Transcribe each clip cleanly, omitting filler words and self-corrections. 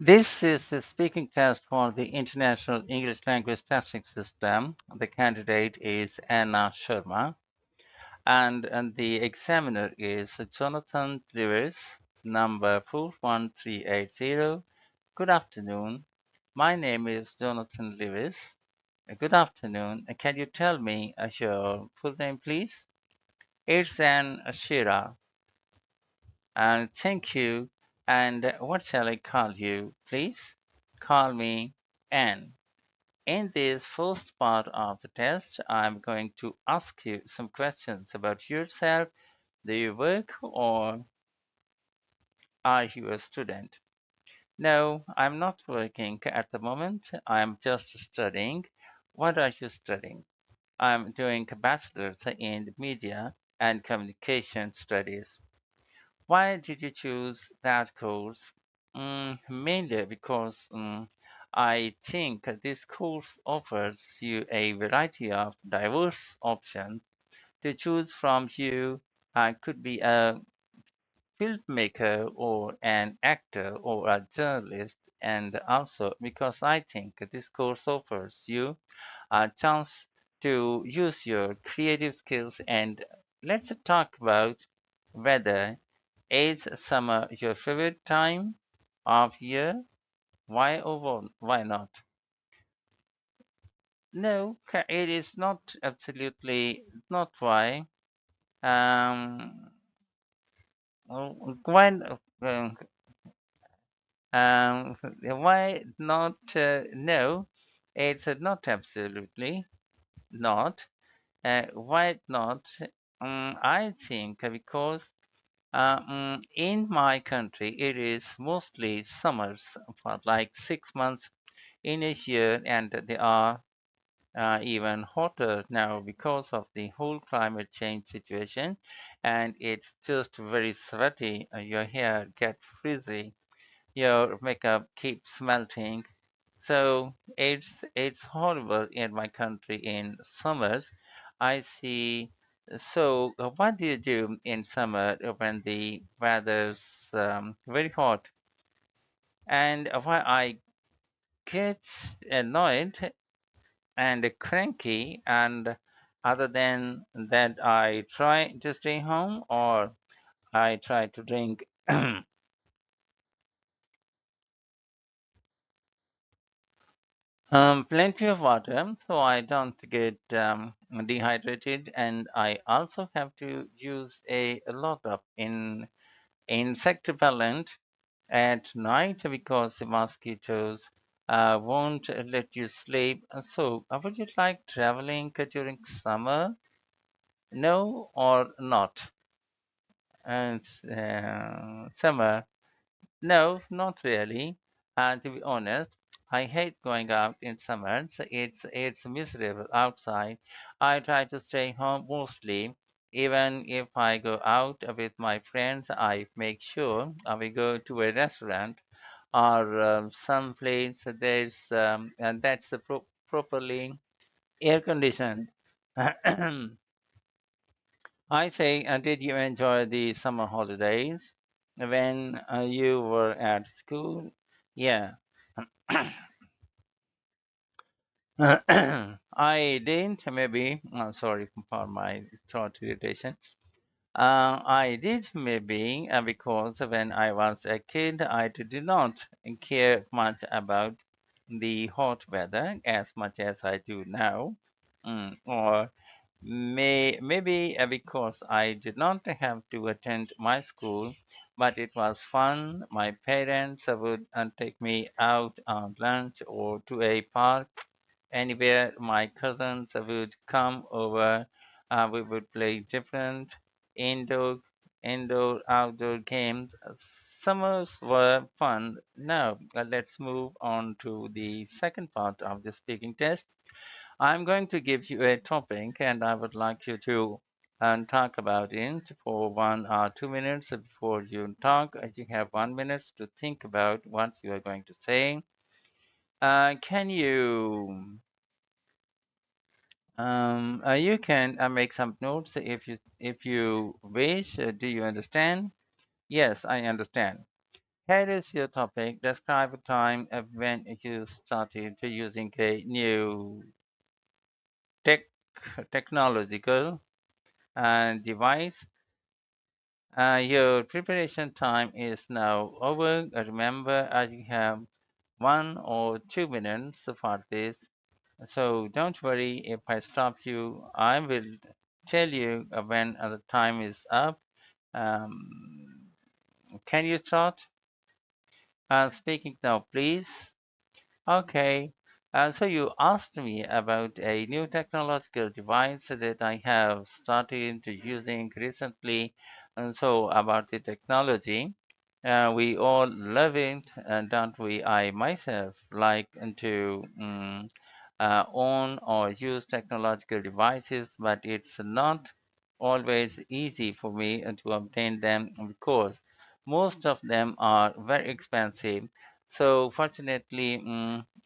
This is the speaking test for the International English Language Testing System. The candidate is Anna Sharma, and the examiner is Jonathan Lewis, number 41380. Good afternoon. My name is Jonathan Lewis. Good afternoon. Can you tell me your full name, please? It's an Ashira. And thank you. And what shall I call you, please? Call me Anne. In this first part of the test, I'm going to ask you some questions about yourself. Do you work or are you a student? No, I'm not working at the moment. I'm just studying. What are you studying? I'm doing a bachelor's in media and communication studies. Why did you choose that course? Mainly because I think this course offers you a variety of diverse options to choose from. You could be a filmmaker or an actor or a journalist, and also because I think this course offers you a chance to use your creative skills. And let's talk about whether is summer your favorite time of year? Why or why not? No, it is not absolutely not why. Um, why? Why not? No, it's not absolutely not. Why not? I think because in my country it is mostly summers for like 6 months in a year, and they are even hotter now because of the whole climate change situation, and it's just very sweaty. Your hair gets frizzy, your makeup keeps melting. So it's horrible in my country in summers. I see. So what do you do in summer when the weather's very hot? And why I get annoyed and cranky, and other than that I try to stay home, or I try to drink plenty of water so I don't get dehydrated, and I also have to use a lot of insect repellent at night because the mosquitoes won't let you sleep. So would you like traveling during summer? No or not? And summer? No, not really. To be honest, I hate going out in summer. It's miserable outside. I try to stay home mostly. Even if I go out with my friends, I make sure we go to a restaurant or some place and that's properly air conditioned. I say, did you enjoy the summer holidays when you were at school? Yeah, I didn't. Maybe. Sorry for my throat irritation. I did maybe because when I was a kid, I did not care much about the hot weather as much as I do now. Or maybe because I did not have to attend my school, but it was fun. My parents would take me out on lunch or to a park, anywhere. My cousins would come over. We would play different indoor, outdoor games. Summers were fun. Now, let's move on to the second part of the speaking test. I'm going to give you a topic and I would like you to talk about it for 1 or 2 minutes before you talk. You have 1 minute to think about what you are going to say. Can you you can make some notes if you wish. Do you understand? Yes, I understand. Here is your topic. Describe a time when you started to using a new tech technological device. Your preparation time is now over. Remember, you have 1 or 2 minutes for this. So don't worry if I stop you. I will tell you when the time is up. Um, can you start speaking now, please? Okay. So you asked me about a new technological device that I have started using recently. And so about the technology, we all love it, don't we? I myself like to own or use technological devices, but it's not always easy for me to obtain them because most of them are very expensive. So fortunately,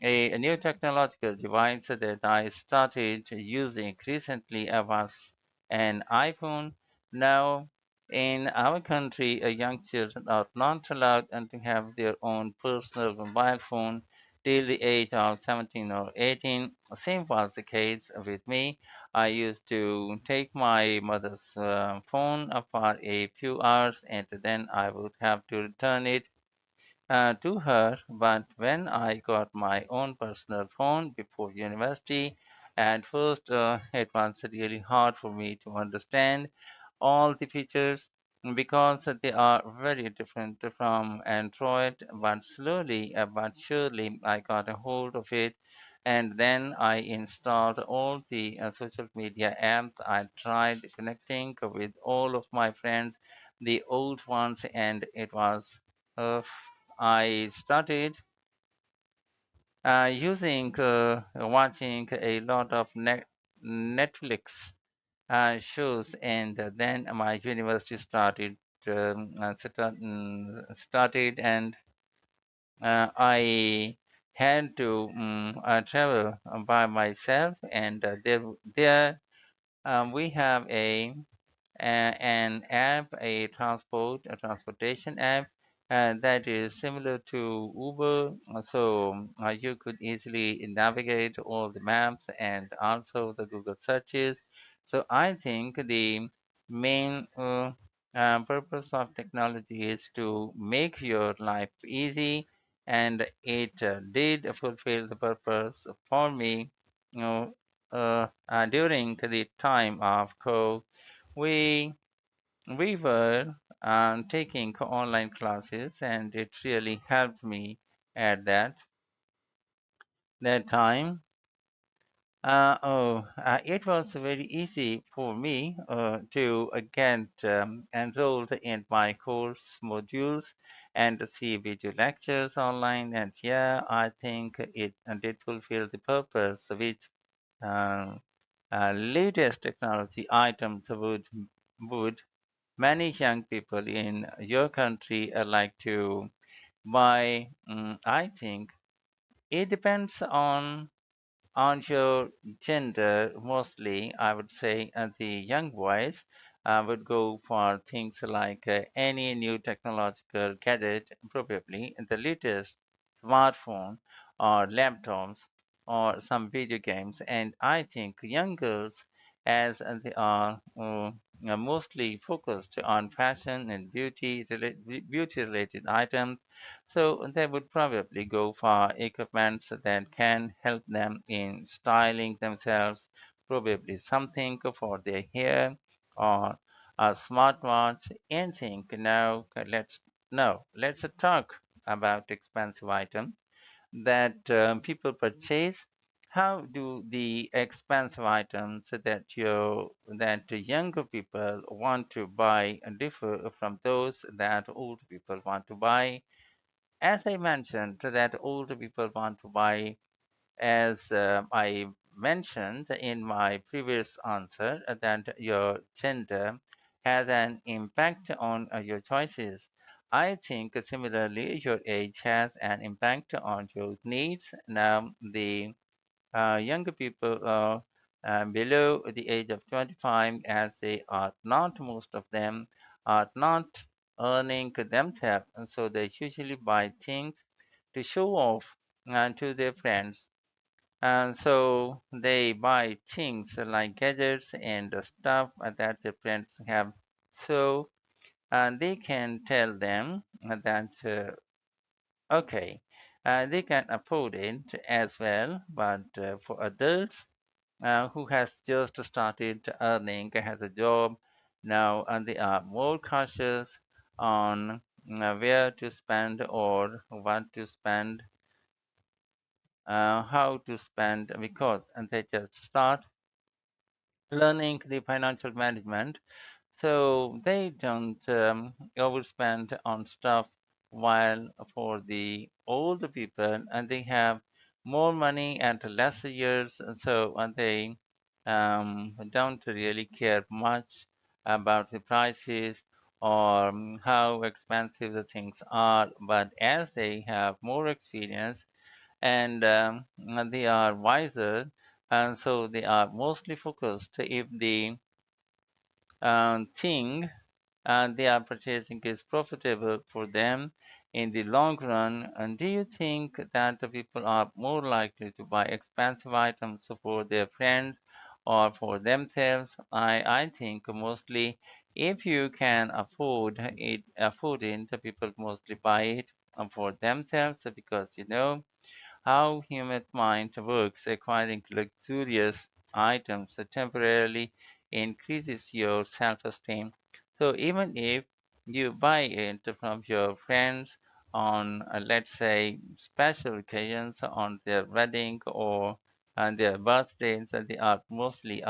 a new technological device that I started using recently was an iPhone. Now, in our country, young children are not allowed to have their own personal mobile phone till the age of 17 or 18. Same was the case with me. I used to take my mother's phone for a few hours and then I would have to return it to her, but when I got my own personal phone before university, at first it was really hard for me to understand all the features because they are very different from Android, but slowly but surely I got a hold of it. And then I installed all the social media apps. I tried connecting with all of my friends, the old ones, and it was uh, I started watching a lot of Netflix shows, and then my university started, and I had to travel by myself, and there we have an app, a transportation app that is similar to Uber. So you could easily navigate all the maps and also the Google searches. So I think the main purpose of technology is to make your life easy, and it did fulfill the purpose for me. You know, during the time of COVID, we we were taking online classes, and it really helped me at that time. It was very easy for me to get enrolled in my course modules and to see video lectures online. And yeah, I think it did fulfill the purpose which uh, latest technology items would many young people in your country like to buy. I think it depends on your gender mostly. I would say the young boys would go for things like any new technological gadget, probably the latest smartphone or laptops or some video games. And I think young girls, as they are mostly focused on fashion and beauty related items, so they would probably go for equipments that can help them in styling themselves, probably something for their hair or a smartwatch. Anything. Let's talk about expensive items that people purchase. How do the expensive items that the younger people want to buy differ from those that old people want to buy? As I mentioned, that older people want to buy, as I mentioned in my previous answer, that your gender has an impact on your choices. I think similarly, your age has an impact on your needs. Now, the younger people below the age of 25, as they are not, most of them are not earning themselves, and so they usually buy things to show off to their friends. And so they buy things like gadgets and stuff that their friends have. So they can tell them that, okay, they can afford it as well, but for adults who has just started earning, has a job now, and they are more cautious on where to spend or what to spend, how to spend, because and they just start learning the financial management, so they don't overspend on stuff, while for the older people and they have more money and lesser years, and so and they don't really care much about the prices or how expensive the things are. But as they have more experience and they are wiser, and so they are mostly focused if the thing they are purchasing is profitable for them in the long run. And do you think that the people are more likely to buy expensive items for their friends or for themselves? I think mostly if you can afford it, the people mostly buy it for themselves, because you know how human mind works. Acquiring luxurious items that temporarily increases your self-esteem. So even if you buy it from your friends on, let's say, special occasions, on their wedding or on their birthdays, they are mostly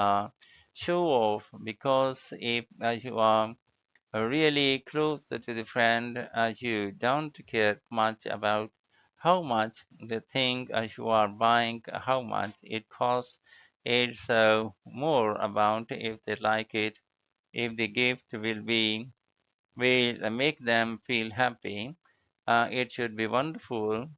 show off, because if you are really close to the friend, you don't care much about how much the thing you are buying, how much it costs. It's more about if they like it, if the gift will make them feel happy. It should be wonderful,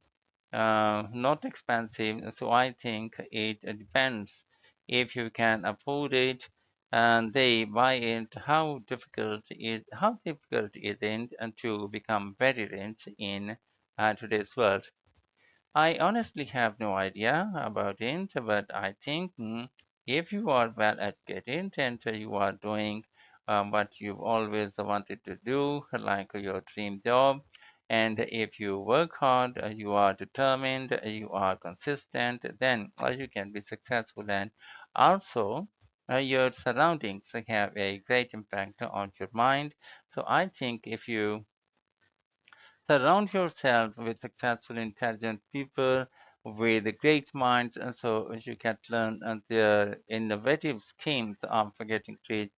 not expensive. So I think it depends if you can afford it and they buy it. How difficult is it to become very rich in today's world? I honestly have no idea about it, but I think if you are well educated and you are doing what you've always wanted to do, like your dream job, and if you work hard, you are determined, you are consistent, then you can be successful. And also, your surroundings have a great impact on your mind. So I think if you surround yourself with successful, intelligent people with great minds, and so you can learn their innovative schemes of getting rich.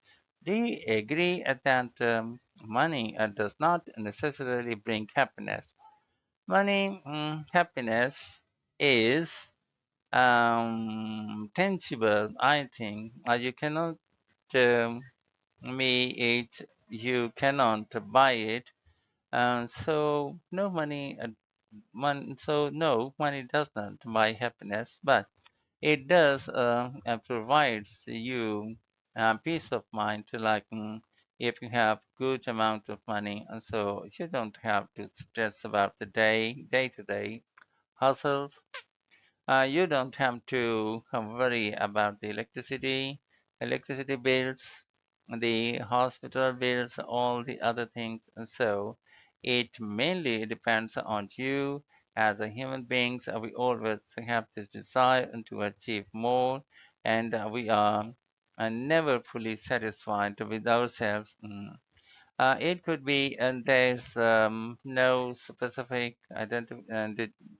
Do you agree that money does not necessarily bring happiness? Money, happiness is tangible, I think. You cannot um, me it, you cannot buy it. So no money no, money does not buy happiness, but it does provides you peace of mind to like if you have good amount of money, and so you don't have to stress about the day-to-day hustles. You don't have to worry about the electricity bills, the hospital bills, all the other things. And so it mainly depends on you as a human beings. We always have this desire to achieve more, and we are never fully satisfied with ourselves. It could be, and there's no specific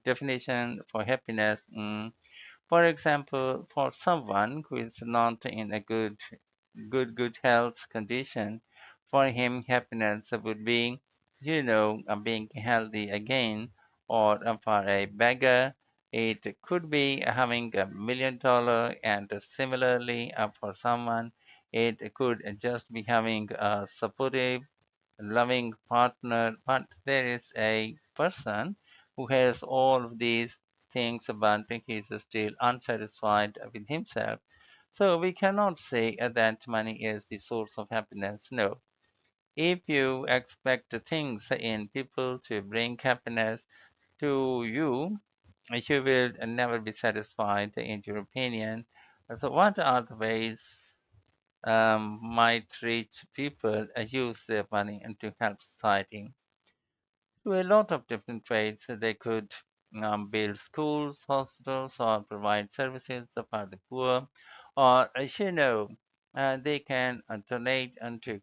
definition for happiness. For example, for someone who is not in a good health condition, for him happiness would be, being healthy again. Or for a beggar, it could be having $1 million, and similarly, for someone, it could just be having a supportive loving partner. But there is a person who has all of these things, but he is still unsatisfied with himself. So we cannot say that money is the source of happiness. No, If you expect the things in people to bring happiness to you, you will never be satisfied, in your opinion. So, what are the ways might rich people use their money and to help society? To a lot of different ways. They could build schools, hospitals, or provide services for the poor. Or, as you know, they can donate to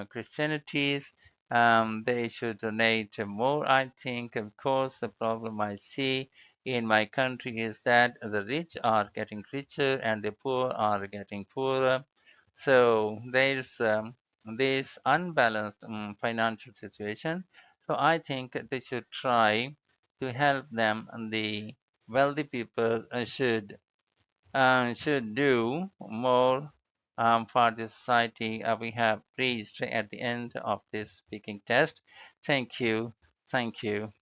Christianities. They should donate more, I think. Of course, the problem I see in my country is that the rich are getting richer and the poor are getting poorer. So there's this unbalanced financial situation. So I think they should try to help them, and the wealthy people should do more for the society. We have reached at the end of this speaking test. Thank you. Thank you.